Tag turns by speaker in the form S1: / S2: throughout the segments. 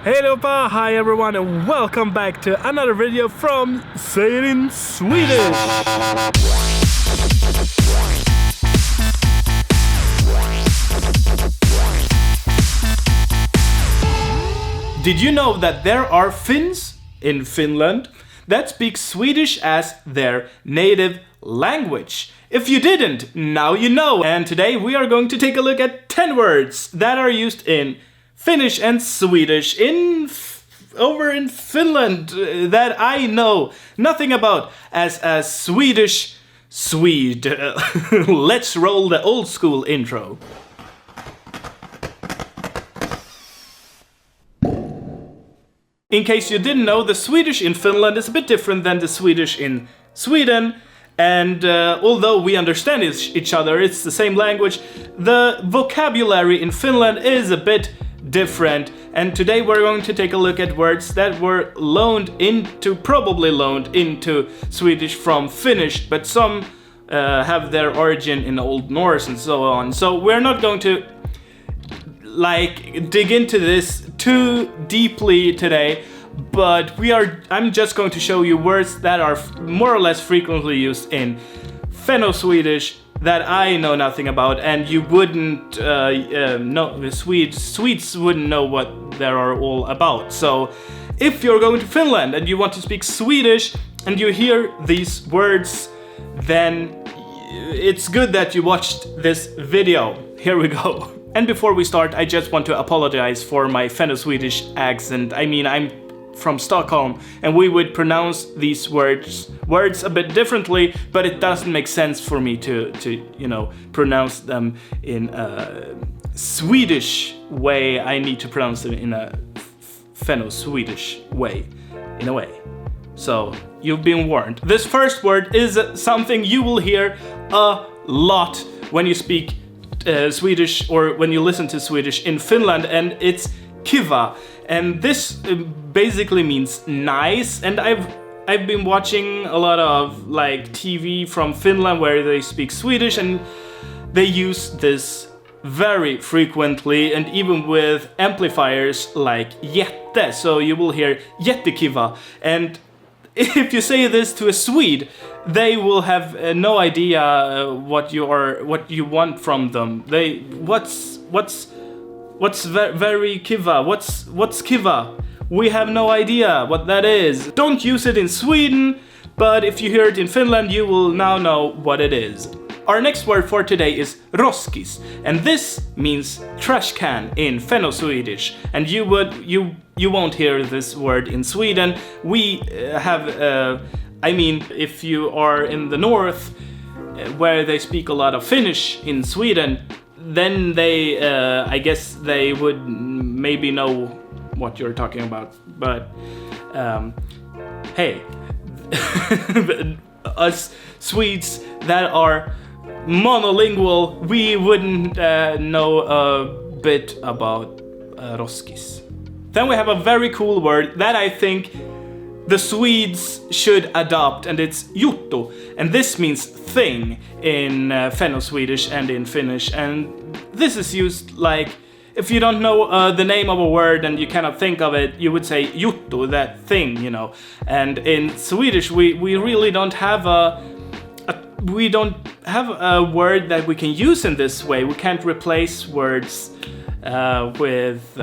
S1: Hey allihopa, hi everyone and welcome back to another video from Say It in Swedish! Did you know that there are Finns in Finland that speak Swedish as their native language? If you didn't, now you know! And today we are going to take a look at 10 words that are used in Finnish and Swedish over in Finland that I know nothing about as a Swedish Swede. Let's roll the old school intro. In case you didn't know, the Swedish in Finland is a bit different than the Swedish in Sweden. And although we understand each other, it's the same language, the vocabulary in Finland is a bit different. And today we're going to take a look at words that were probably loaned into Swedish from Finnish, but some have their origin in Old Norse and so on. So we're not going to dig into this too deeply today, but I'm just going to show you words that are more or less frequently used in Finno-Swedish that I know nothing about, and you wouldn't know, Swedes wouldn't know what they are all about. So if you're going to Finland and you want to speak Swedish and you hear these words, then it's good that you watched this video. Here we go. And before we start, I just want to apologize for my Finno-Swedish accent. I mean, I'm from Stockholm, and we would pronounce these words a bit differently, but it doesn't make sense for me to pronounce them in a Swedish way. I need to pronounce them in a Finno-Swedish way, in a way. So, you've been warned. This first word is something you will hear a lot when you speak Swedish or when you listen to Swedish in Finland, and it's kiva. And this basically means nice, and I've been watching a lot of TV from Finland where they speak Swedish, and they use this very frequently, and even with amplifiers like jätte, so you will hear JÄTTEKIVA. And if you say this to a Swede, they will have no idea what you want from them. What's very kiva? What's kiva? We have no idea what that is. Don't use it in Sweden, but if you hear it in Finland, you will now know what it is. Our next word for today is ROSKIS, and this means trash can in Finno-Swedish. And you won't hear this word in Sweden. We have, if you are in the north, where they speak a lot of Finnish in Sweden, then I guess they would maybe know what you're talking about. But hey, us Swedes that are monolingual, we wouldn't know a bit about ROSKIS. Then we have a very cool word that I think the Swedes should adopt, and it's JUTTU, and this means thing in Finno-Swedish and in Finnish. And this is used if you don't know the name of a word and you cannot think of it, you would say JUTTU, that thing, And in Swedish, we really don't have a word that we can use in this way. We can't replace words with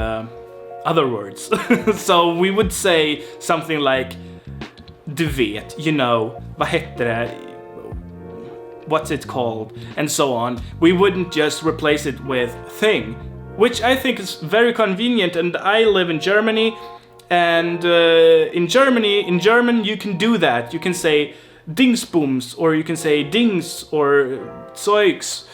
S1: other words. So we would say something like du vet, vad heter det? What's it called? And so on. We wouldn't just replace it with thing, which I think is very convenient. And I live in Germany, and in German you can do that. You can say Dingsbums, or you can say Dings or Zeugs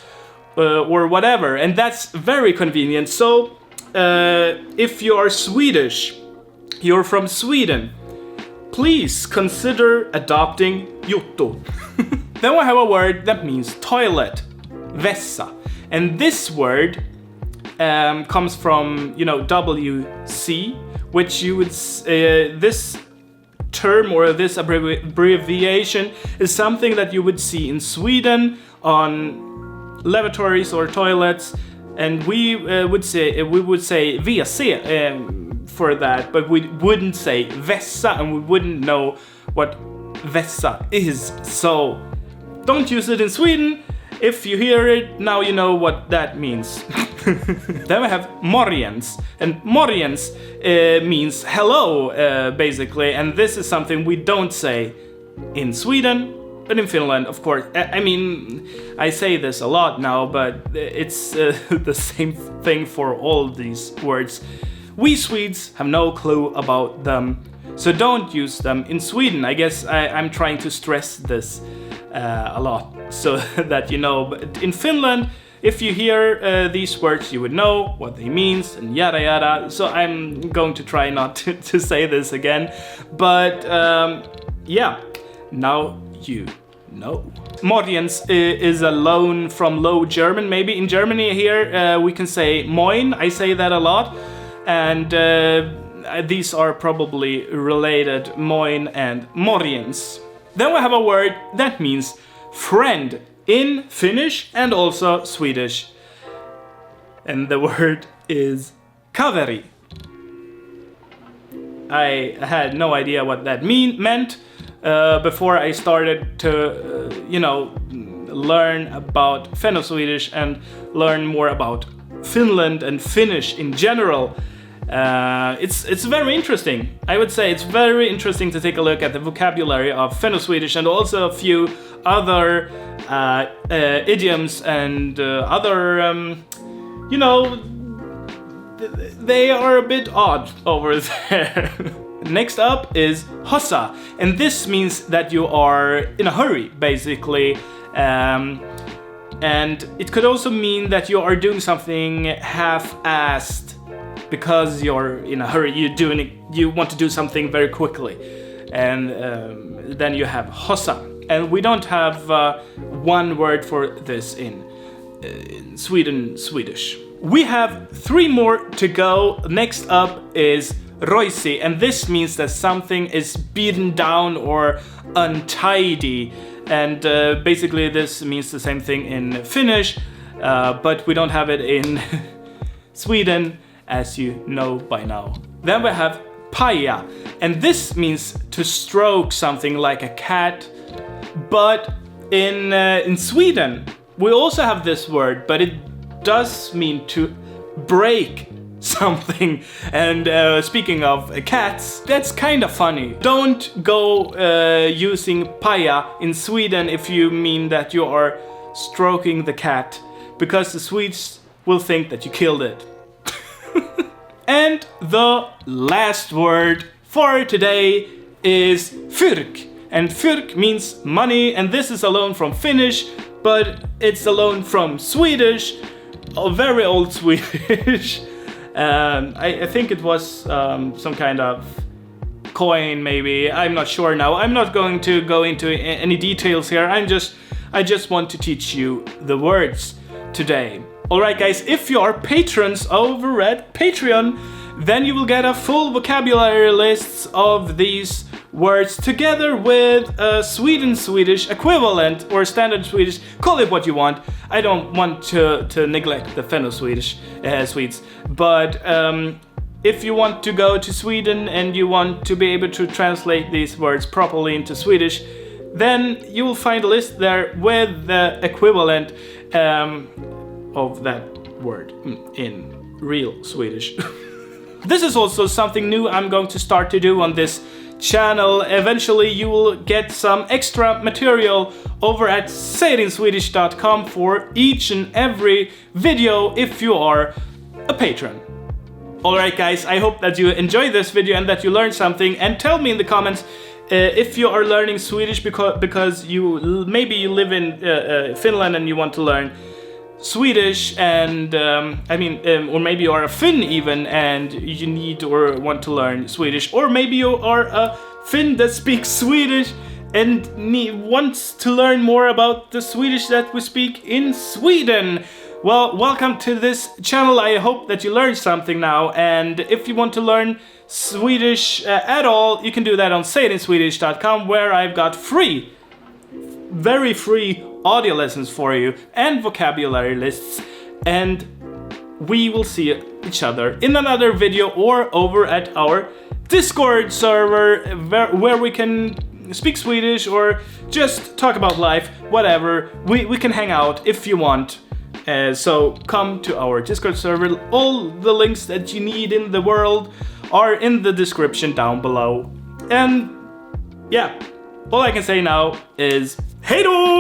S1: or whatever, and that's very convenient. So if you are Swedish, you're from Sweden, please consider adopting JUTTU. Then we have a word that means toilet, VESSA, and this word comes from WC, which you would this term or this abbreviation is something that you would see in Sweden on lavatories or toilets, and we would say VC for that, but we wouldn't say VESSA, and we wouldn't know what VESSA is. So don't use it in Sweden. If you hear it, now you know what that means. Then we have MORJENS, and MORJENS means hello, basically, and this is something we don't say in Sweden, but in Finland, of course. I mean, I say this a lot now, but it's the same thing for all these words. We Swedes have no clue about them, so don't use them in Sweden. I guess I'm trying to stress this a lot, so that you know. But in Finland, if you hear these words, you would know what they means and yada yada. So I'm going to try not to say this again. But yeah, now you know. Morjens is a loan from Low German. Maybe in Germany here we can say moin. I say that a lot. And these are probably related, moin and morjens. Then we have a word that means friend in Finnish and also Swedish. And the word is KAVERI. I had no idea what that meant before I started to, learn about Finno-Swedish and learn more about Finland and Finnish in general. It's very interesting. I would say it's very interesting to take a look at the vocabulary of Finno-Swedish and also a few other idioms and other, they are a bit odd over there. Next up is HASA, and this means that you are in a hurry, basically. And it could also mean that you are doing something half-assed because you're in a hurry. You want to do something very quickly, and then you have HASA. And we don't have one word for this in Swedish. We have 3 more to go. Next up is ROJSIG, and this means that something is beaten down or untidy. And basically this means the same thing in Finnish, but we don't have it in Sweden, as you know by now. Then we have PAJA, and this means to stroke something like a cat. But in Sweden, we also have this word, but it does mean to break something. And speaking of cats, that's kind of funny. Don't go using PAJA in Sweden if you mean that you are stroking the cat, because the Swedes will think that you killed it. And the last word for today is FYRK. And FYRK means money, and this is a loan from Finnish, but it's a loan from Swedish, a very old Swedish. I think it was some kind of coin, maybe. I'm not sure now. I'm not going to go into any details here. I just want to teach you the words today. Alright guys, if you are patrons over at Patreon, then you will get a full vocabulary list of these words together with a Swedish equivalent or standard Swedish. Call it what you want. I don't want to neglect the Finno-Swedish Swedes. But if you want to go to Sweden and you want to be able to translate these words properly into Swedish, then you will find a list there with the equivalent of that word in real Swedish. This is also something new I'm going to start to do on this channel. Eventually you will get some extra material over at sayitinswedish.com for each and every video if you are a patron. Alright guys, I hope that you enjoyed this video and that you learned something, and tell me in the comments if you are learning Swedish because maybe you live in Finland and you want to learn Swedish, and or maybe you are a Finn even and you need or want to learn Swedish, or maybe you are a Finn that speaks Swedish and wants to learn more about the Swedish that we speak in Sweden. Well, welcome to this channel. I hope that you learned something now, and if you want to learn Swedish at all, you can do that on sayitinswedish.com, where I've got very free audio lessons for you and vocabulary lists, and we will see each other in another video or over at our Discord server where we can speak Swedish or just talk about life, whatever. We can hang out if you want. So come to our Discord server. All the links that you need in the world are in the description down below. And yeah, all I can say now is hej då!